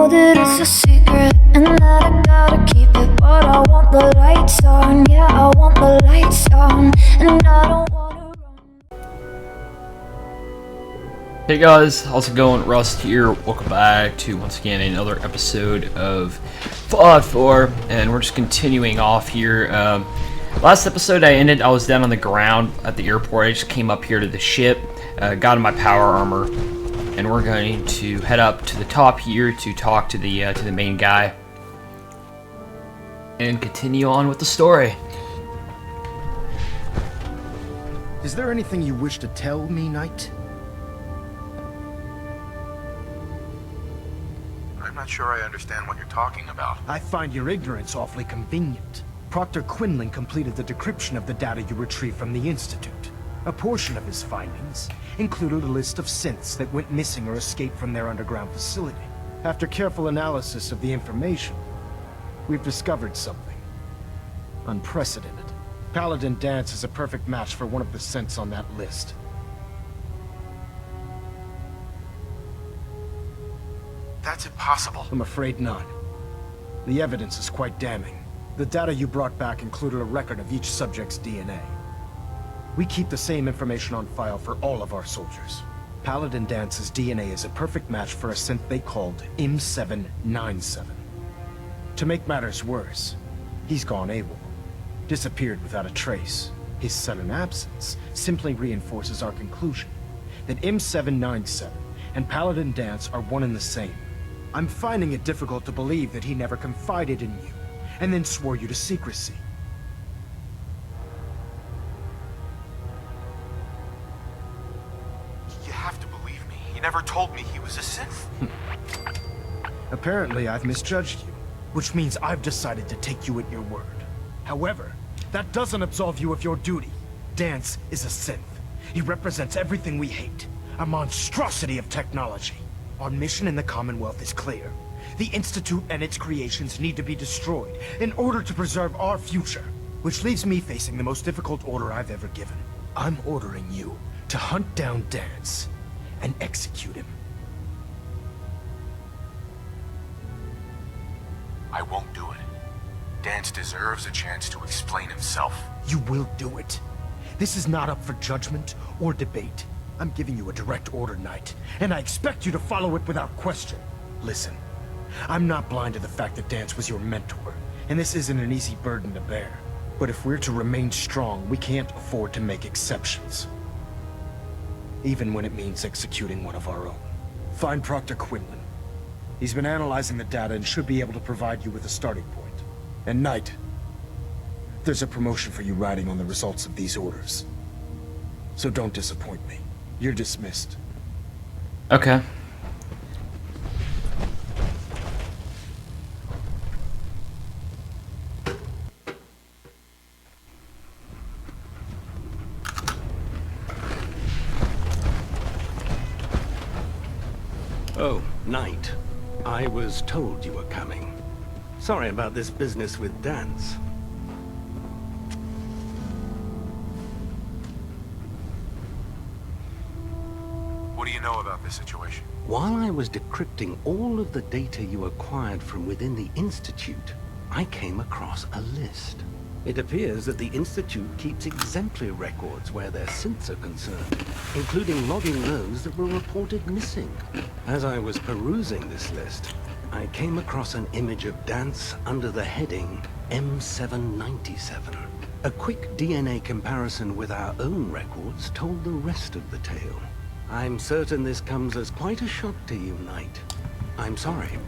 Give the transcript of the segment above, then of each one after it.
know that it's a secret and that I gotta keep it, but I want the lights on, yeah, I want the lights on, and I don't wanna run. Hey guys, how's it going? Rust here. Welcome back to once again another episode of Fallout 4, and we're just continuing off here. Last episode I was down on the ground at the airport. I just came up here to the ship, got in my power armor, and we're going to head up to the top here to talk to the main guy and continue on with the story. Is there anything you wish to tell me, Knight? I'm not sure I understand what you're talking about. I find your ignorance awfully convenient. Proctor Quinlan completed the decryption of the data you retrieved from the Institute. A portion of his findings included a list of synths that went missing or escaped from their underground facility. After careful analysis of the information, we've discovered something unprecedented. Paladin Danse is a perfect match for one of the synths on that list. That's impossible. I'm afraid not. The evidence is quite damning. The data you brought back included a record of each subject's DNA. We keep the same information on file for all of our soldiers. Paladin Dance's DNA is a perfect match for a synth they called M797. To make matters worse, he's gone AWOL. Disappeared without a trace. His sudden absence simply reinforces our conclusion that M797 and Paladin Danse are one and the same. I'm finding it difficult to believe that he never confided in you, and then swore you to secrecy. You have to believe me. He never told me he was a synth. Apparently, I've misjudged you, which means I've decided to take you at your word. However, that doesn't absolve you of your duty. Danse is a synth. He represents everything we hate, a monstrosity of technology. Our mission in the Commonwealth is clear. The Institute and its creations need to be destroyed in order to preserve our future, which leaves me facing the most difficult order I've ever given. I'm ordering you to hunt down Danse and execute him. I won't do it. Danse deserves a chance to explain himself. You will do it. This is not up for judgment or debate. I'm giving you a direct order, Knight, and I expect you to follow it without question. Listen. I'm not blind to the fact that Danse was your mentor, and this isn't an easy burden to bear. But if we're to remain strong, we can't afford to make exceptions. Even when it means executing one of our own. Find Proctor Quinlan. He's been analyzing the data and should be able to provide you with a starting point. And Knight, there's a promotion for you riding on the results of these orders. So don't disappoint me. You're dismissed. Okay. Oh, Knight. I was told you were coming. Sorry about this business with Danse. What do you know about this situation? While I was decrypting all of the data you acquired from within the Institute, I came across a list. It appears that the Institute keeps exemplary records where their synths are concerned, including logging those that were reported missing. As I was perusing this list, I came across an image of Danse under the heading M797. A quick DNA comparison with our own records told the rest of the tale. I'm certain this comes as quite a shock to you, Knight. I'm sorry.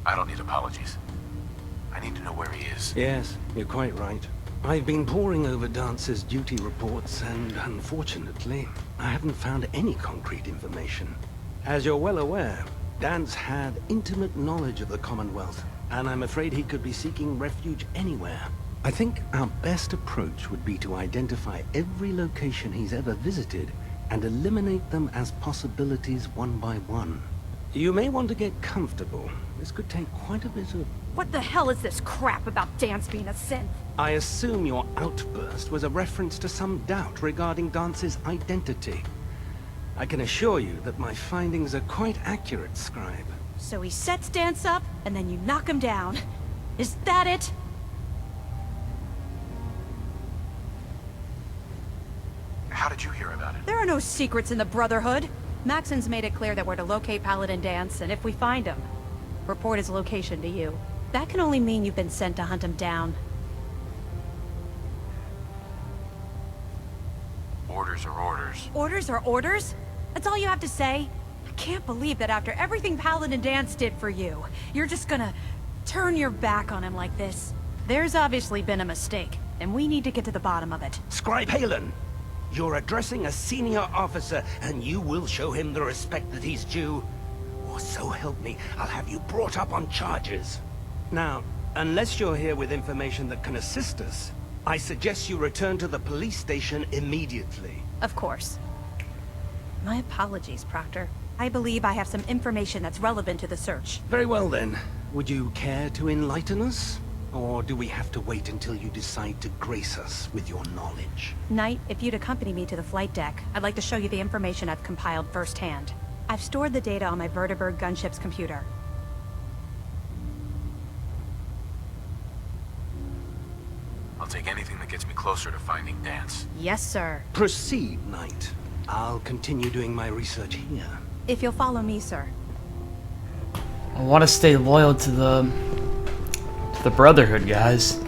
I don't need apologies. I need to know where he is. Yes, you're quite right. I've been poring over Dance's duty reports, and unfortunately, I haven't found any concrete information. As you're well aware, Danse had intimate knowledge of the Commonwealth, and I'm afraid he could be seeking refuge anywhere. I think our best approach would be to identify every location he's ever visited and eliminate them as possibilities one by one. You may want to get comfortable. This could take quite a bit of... What the hell is this crap about Danse being a synth? I assume your outburst was a reference to some doubt regarding Dance's identity. I can assure you that my findings are quite accurate, Scribe. So he sets Dance up, and then you knock him down. Is that it? How did you hear about it? There are no secrets in the Brotherhood. Maxon's made it clear that we're to locate Paladin Dance, and if we find him, report his location to you. That can only mean you've been sent to hunt him down. Orders are orders. Orders are orders? That's all you have to say? I can't believe that after everything Paladin Dance did for you, you're just gonna turn your back on him like this. There's obviously been a mistake, and we need to get to the bottom of it. Scribe Halen, you're addressing a senior officer, and you will show him the respect that he's due. Or so help me, I'll have you brought up on charges. Now, unless you're here with information that can assist us, I suggest you return to the police station immediately. Of course. My apologies, Proctor. I believe I have some information that's relevant to the search. Very well then. Would you care to enlighten us? Or do we have to wait until you decide to grace us with your knowledge? Knight, if you'd accompany me to the flight deck, I'd like to show you the information I've compiled firsthand. I've stored the data on my Vertibird gunship's computer. I'll take anything that gets me closer to finding Dance. Yes, sir. Proceed, Knight. I'll continue doing my research here. If you'll follow me, sir. I want to stay loyal to the Brotherhood, guys.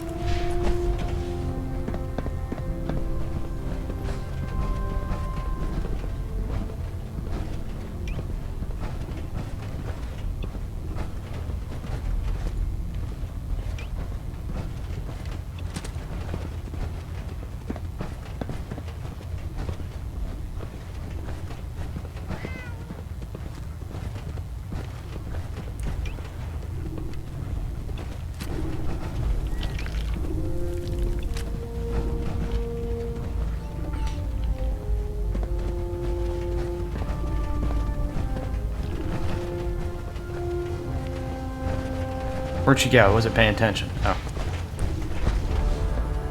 Where'd you go? Wasn't paying attention. Oh.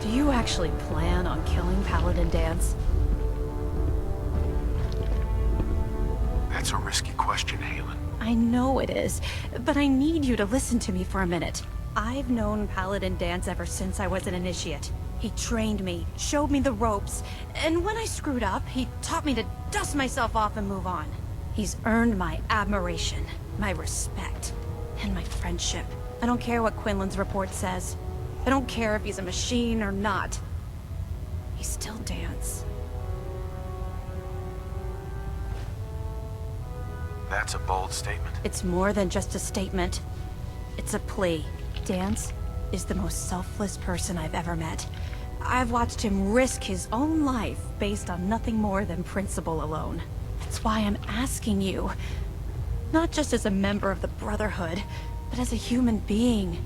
Do you actually plan on killing Paladin Dance? That's a risky question, Halen. I know it is, but I need you to listen to me for a minute. I've known Paladin Dance ever since I was an initiate. He trained me, showed me the ropes, and when I screwed up, he taught me to dust myself off and move on. He's earned my admiration, my respect, and my friendship. I don't care what Quinlan's report says. I don't care if he's a machine or not. He's still Dance. That's a bold statement. It's more than just a statement. It's a plea. Dance is the most selfless person I've ever met. I've watched him risk his own life based on nothing more than principle alone. That's why I'm asking you. Not just as a member of the Brotherhood, but as a human being.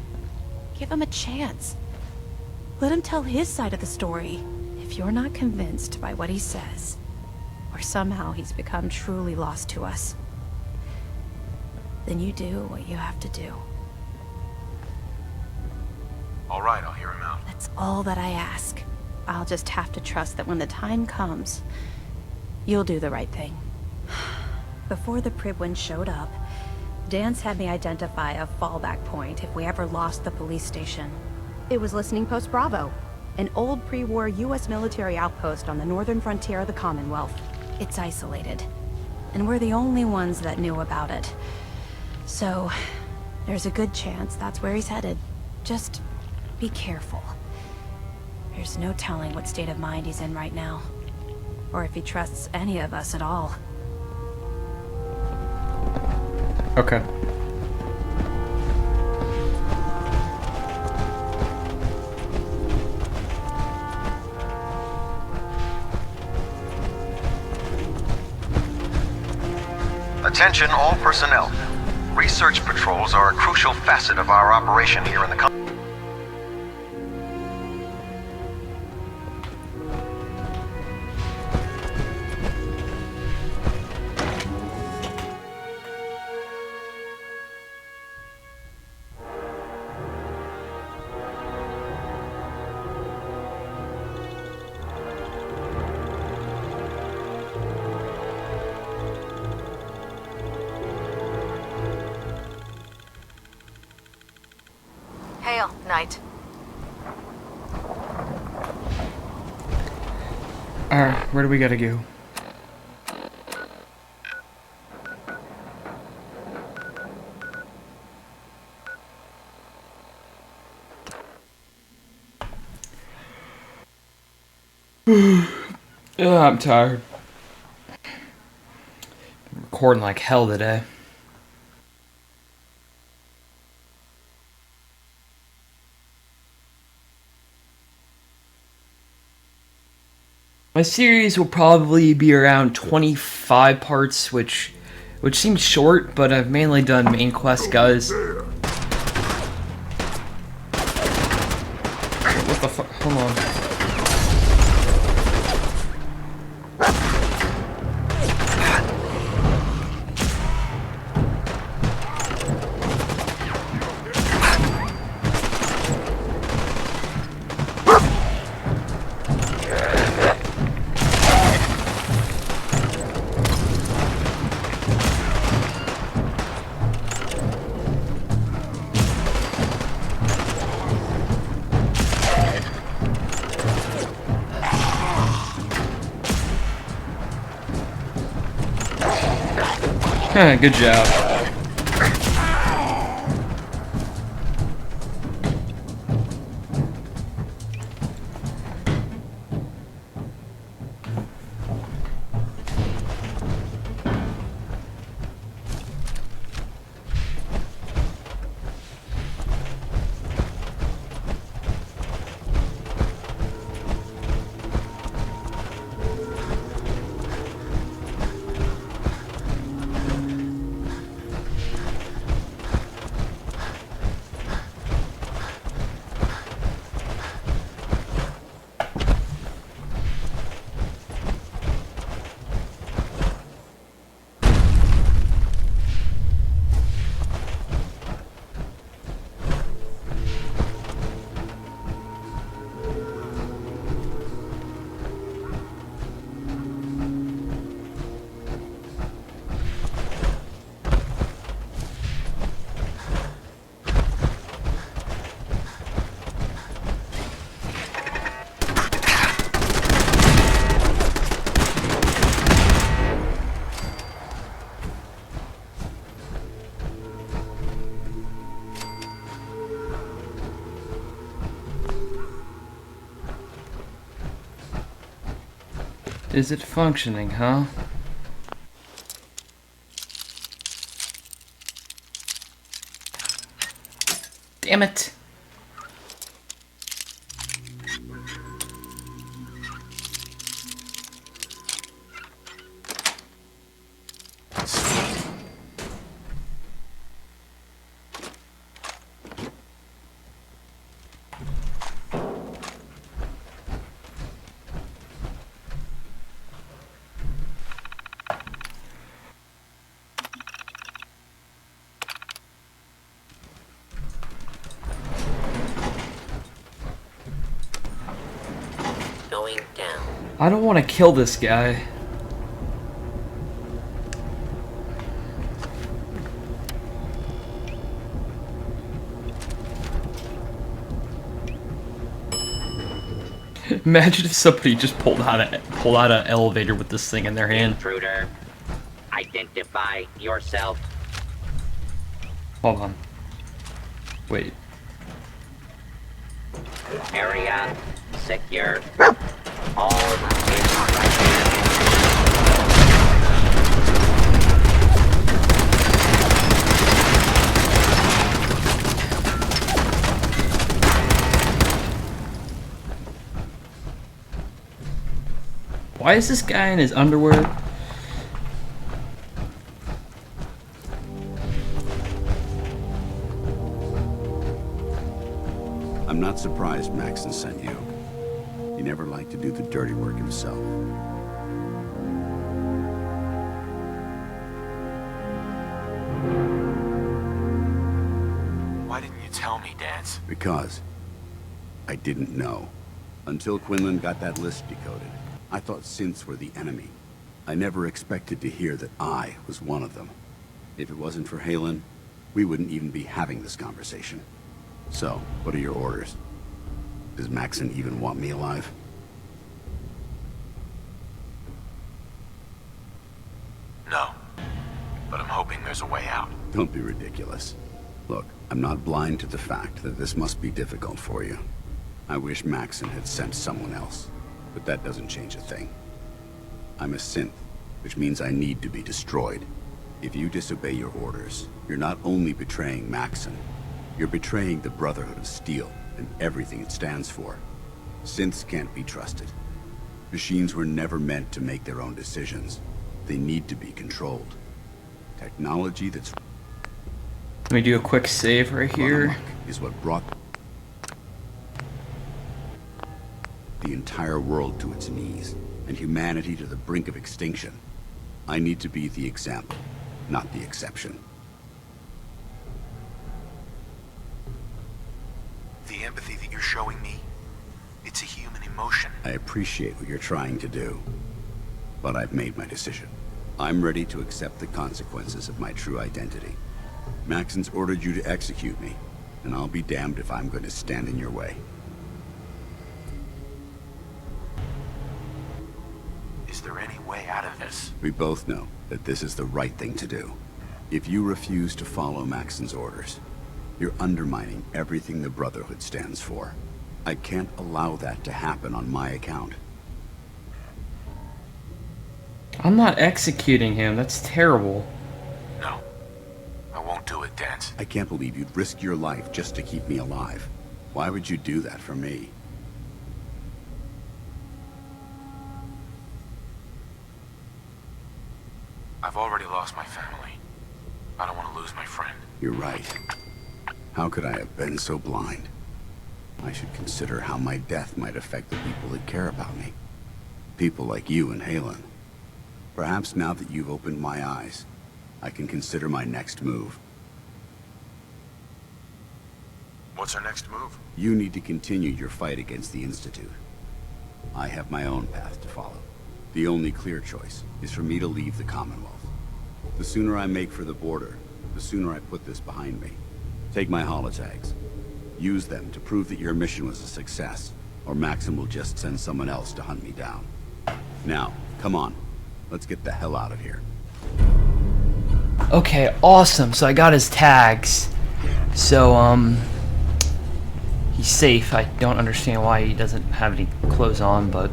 Give him a chance. Let him tell his side of the story. If you're not convinced by what he says, or somehow he's become truly lost to us, then you do what you have to do. All right, I'll hear him out. That's all that I ask. I'll just have to trust that when the time comes, you'll do the right thing. Before the Pribwin showed up, Dance had me identify a fallback point if we ever lost the police station. It was Listening Post Bravo, an old pre-war US military outpost on the northern frontier of the Commonwealth. It's isolated, and we're the only ones that knew about it. So, there's a good chance that's where he's headed. Just be careful. There's no telling what state of mind he's in right now, or if he trusts any of us at all. Okay. Attention all personnel. Research patrols are a crucial facet of our operation here in the country. Betrayal, Knight. Alright, where do we gotta go? Oh, I'm tired. Been recording like hell today. My series will probably be around 25 parts, which seems short, but I've mainly done main quest, guys. What the fuck? Hold on. Good job. Is it functioning, huh? Damn it! I don't want to kill this guy. Imagine if somebody just pulled out an elevator with this thing in their hand. Intruder, identify yourself. Hold on. Wait. Area secure. All Why is this guy in his underwear? I'm not surprised Maxson sent you. He never liked to do the dirty work himself. Why didn't you tell me, Dance? Because I didn't know. Until Quinlan got that list decoded. I thought synths were the enemy. I never expected to hear that I was one of them. If it wasn't for Halen, we wouldn't even be having this conversation. So, what are your orders? Does Maxon even want me alive? No. But I'm hoping there's a way out. Don't be ridiculous. Look, I'm not blind to the fact that this must be difficult for you. I wish Maxon had sent someone else, but that doesn't change a thing. I'm a synth, which means I need to be destroyed. If you disobey your orders, you're not only betraying Maxon, you're betraying the Brotherhood of Steel and everything it stands for. Synths can't be trusted. Machines were never meant to make their own decisions. They need to be controlled. Technology that's... Let me do a quick save right here. ...is what brought the entire world to its knees, and humanity to the brink of extinction. I need to be the example, not the exception. The empathy that you're showing me, it's a human emotion. I appreciate what you're trying to do, but I've made my decision. I'm ready to accept the consequences of my true identity. Maxon's ordered you to execute me, and I'll be damned if I'm going to stand in your way. Is there any way out of this? We both know that this is the right thing to do. If you refuse to follow Maxon's orders, you're undermining everything the Brotherhood stands for. I can't allow that to happen on my account. I'm not executing him. That's terrible. No. I won't do it, Dance. I can't believe you'd risk your life just to keep me alive. Why would you do that for me? I've already lost my family. I don't want to lose my friend. You're right. How could I have been so blind? I should consider how my death might affect the people that care about me. People like you and Halen. Perhaps now that you've opened my eyes, I can consider my next move. What's our next move? You need to continue your fight against the Institute. I have my own path to follow. The only clear choice is for me to leave the Commonwealth. The sooner I make for the border, the sooner I put this behind me. Take my holotags. Use them to prove that your mission was a success, or Maxon will just send someone else to hunt me down. Now, come on. Let's get the hell out of here. Okay, awesome. So I got his tags. So, he's safe. I don't understand why he doesn't have any clothes on, but...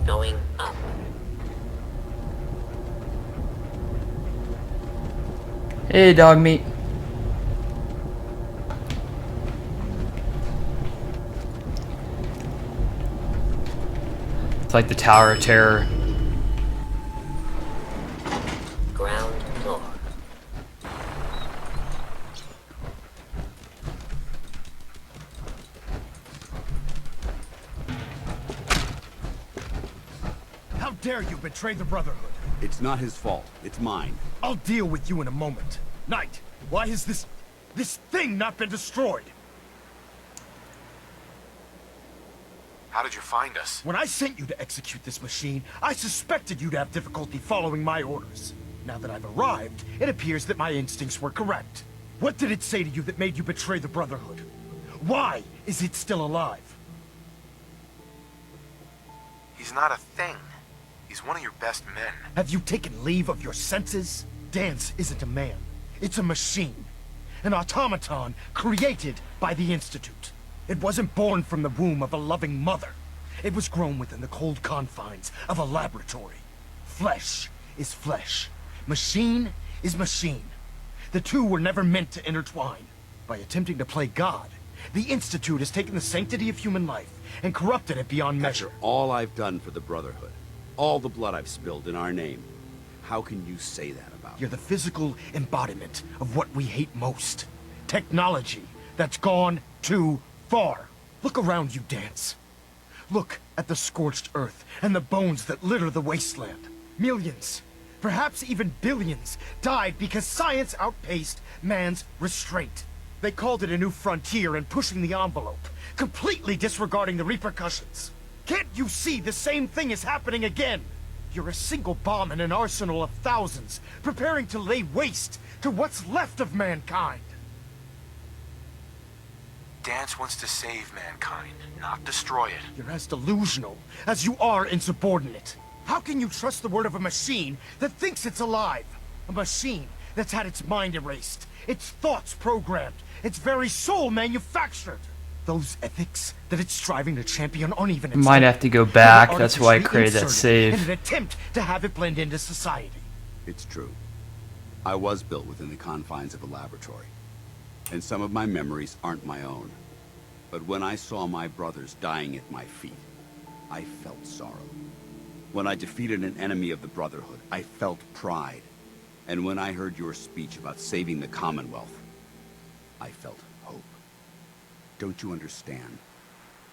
Going up. Hey, dog meat. It's like the Tower of Terror. Ground floor. How dare you betray the Brotherhood? It's not his fault. It's mine. I'll deal with you in a moment. Knight, why has this thing not been destroyed? How did you find us? When I sent you to execute this machine, I suspected you'd have difficulty following my orders. Now that I've arrived, it appears that my instincts were correct. What did it say to you that made you betray the Brotherhood? Why is it still alive? He's not a thing. He's one of your best men. Have you taken leave of your senses? Dance isn't a man. It's a machine. An automaton created by the Institute. It wasn't born from the womb of a loving mother. It was grown within the cold confines of a laboratory. Flesh is flesh. Machine is machine. The two were never meant to intertwine. By attempting to play God, the Institute has taken the sanctity of human life and corrupted it beyond measure. After all I've done for the Brotherhood, all the blood I've spilled in our name, how can you say that about me? You're the physical embodiment of what we hate most. Technology that's gone too far. Look around you, Dance. Look at the scorched earth and the bones that litter the wasteland. Millions, perhaps even billions, died because science outpaced man's restraint. They called it a new frontier and pushing the envelope, completely disregarding the repercussions. Can't you see the same thing is happening again? You're a single bomb in an arsenal of thousands, preparing to lay waste to what's left of mankind. Dance wants to save mankind, not destroy it. You're as delusional as you are insubordinate. How can you trust the word of a machine that thinks it's alive? A machine that's had its mind erased, its thoughts programmed, its very soul manufactured. Those ethics that it's striving to champion aren't even its Might own. have to go back. They're That's why I artificially created that inserted save. in an attempt to have it blend into society. It's true. I was built within the confines of a laboratory, and some of my memories aren't my own. But when I saw my brothers dying at my feet, I felt sorrow. When I defeated an enemy of the Brotherhood, I felt pride. And when I heard your speech about saving the Commonwealth, I felt hope. Don't you understand?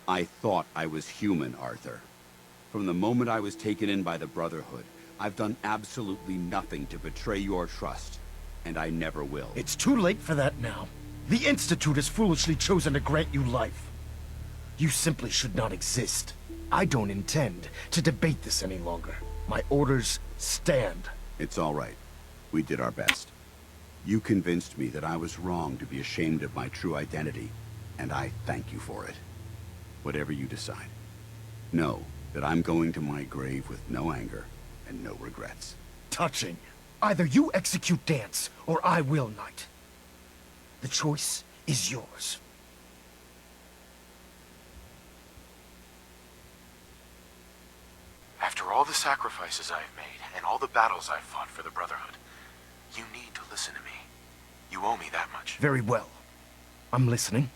I thought I was human, Arthur. From the moment I was taken in by the Brotherhood, I've done absolutely nothing to betray your trust, and I never will. It's too late for that now. The Institute has foolishly chosen to grant you life. You simply should not exist. I don't intend to debate this any longer. My orders stand. It's all right. We did our best. You convinced me that I was wrong to be ashamed of my true identity, and I thank you for it. Whatever you decide. Know that I'm going to my grave with no anger and no regrets. Touching. Either you execute Dance, or I will, Knight. The choice is yours. After all the sacrifices I've made, and all the battles I've fought for the Brotherhood, you need to listen to me. You owe me that much. Very well. I'm listening.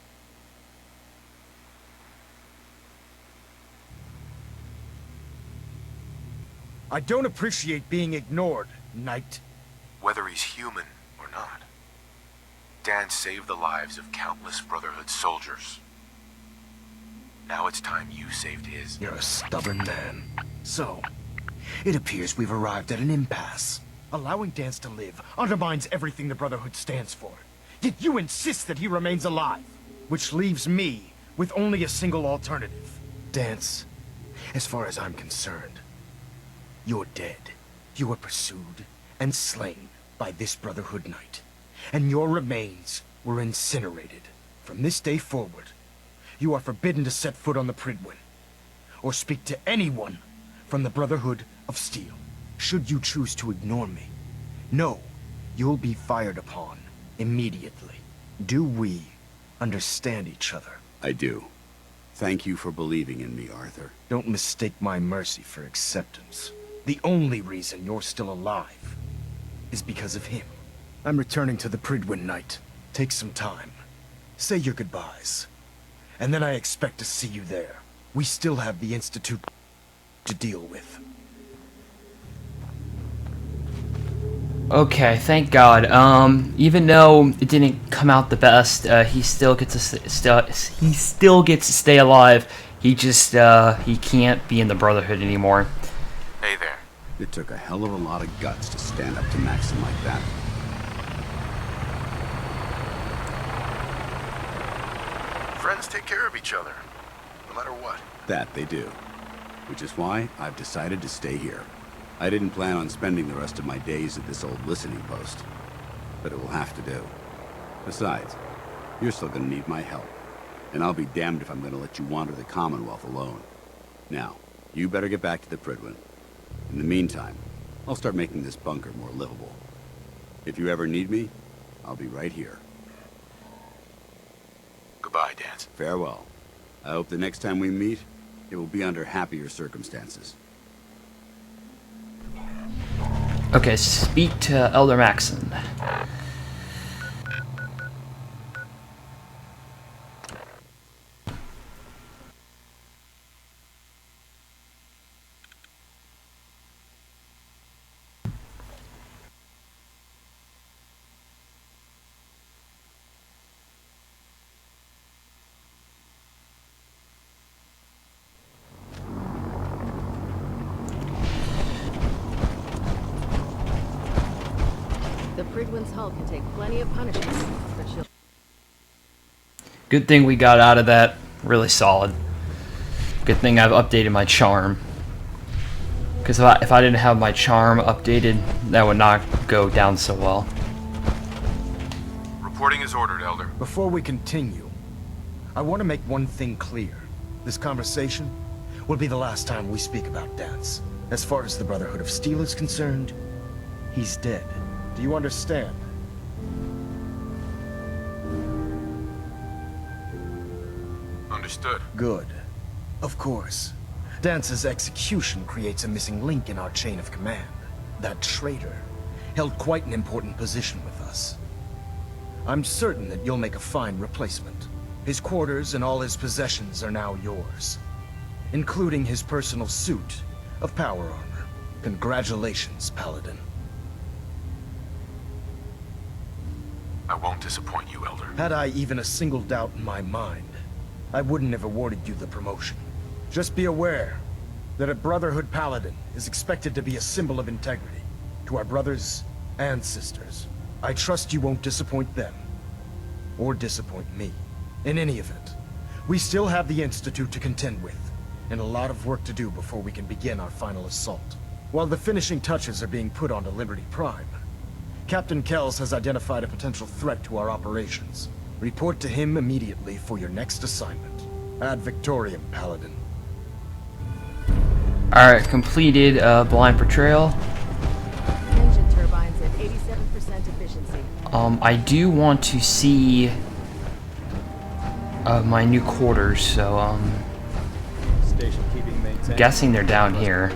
I don't appreciate being ignored, Knight. Whether he's human or not, Dan saved the lives of countless Brotherhood soldiers. Now it's time you saved his. You're a stubborn man. So, it appears we've arrived at an impasse. Allowing Dance to live undermines everything the Brotherhood stands for. Yet you insist that he remains alive, which leaves me with only a single alternative. Dance, as far as I'm concerned, you're dead. You were pursued and slain by this Brotherhood Knight, and your remains were incinerated. From this day forward, you are forbidden to set foot on the Pridwin, or speak to anyone from the Brotherhood of Steel. Should you choose to ignore me, know you'll be fired upon immediately. Do we understand each other? I do. Thank you for believing in me, Arthur. Don't mistake my mercy for acceptance. The only reason you're still alive is because of him. I'm returning to the Pridwin, Knight. Take some time. Say your goodbyes. And then I expect to see you there. We still have the Institute to deal with. Okay, thank God. Even though it didn't come out the best, he still gets to stay alive. He just he can't be in the Brotherhood anymore. Hey there. It took a hell of a lot of guts to stand up to Maxim like that. Friends take care of each other, no matter what. That they do. Which is why I've decided to stay here. I didn't plan on spending the rest of my days at this old listening post, but it will have to do. Besides, you're still gonna need my help, and I'll be damned if I'm gonna let you wander the Commonwealth alone. Now, you better get back to the Pridwin. In the meantime, I'll start making this bunker more livable. If you ever need me, I'll be right here. Goodbye, Dance. Farewell. I hope the next time we meet, it will be under happier circumstances. Okay, speak to Elder Maxon. The Pridwin's hull can take plenty of punishment, but she'll... Good thing we got out of that. Really solid. Good thing I've updated my charm. Because if I didn't have my charm updated, that would not go down so well. Reporting is ordered, Elder. Before we continue, I want to make one thing clear. This conversation will be the last time we speak about Dance. As far as the Brotherhood of Steel is concerned, he's dead. Do you understand? Understood. Good. Of course. Dance's execution creates a missing link in our chain of command. That traitor held quite an important position with us. I'm certain that you'll make a fine replacement. His quarters and all his possessions are now yours, including his personal suit of power armor. Congratulations, Paladin. I won't disappoint you, Elder. Had I even a single doubt in my mind, I wouldn't have awarded you the promotion. Just be aware that a Brotherhood Paladin is expected to be a symbol of integrity to our brothers and sisters. I trust you won't disappoint them, or disappoint me. In any event, we still have the Institute to contend with, and a lot of work to do before we can begin our final assault. While the finishing touches are being put onto Liberty Prime, Captain Kells has identified a potential threat to our operations. Report to him immediately for your next assignment. Ad Victoriam, Paladin. Alright, completed blind Betrayal. Engine turbines at 87% efficiency. I do want to see my new quarters, so Station keeping maintained. I'm guessing they're down here.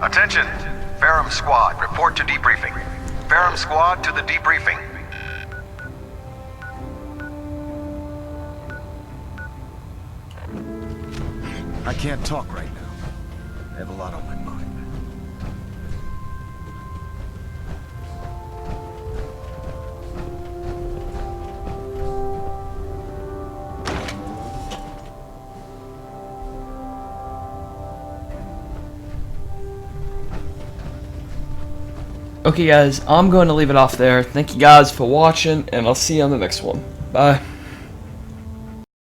Attention! Ferrum Squad, report to debriefing. Ferrum Squad to the debriefing. I can't talk right now. I have a lot on my mind. Okay guys, I'm going to leave it off there. Thank you guys for watching, and I'll see you on the next one. Bye.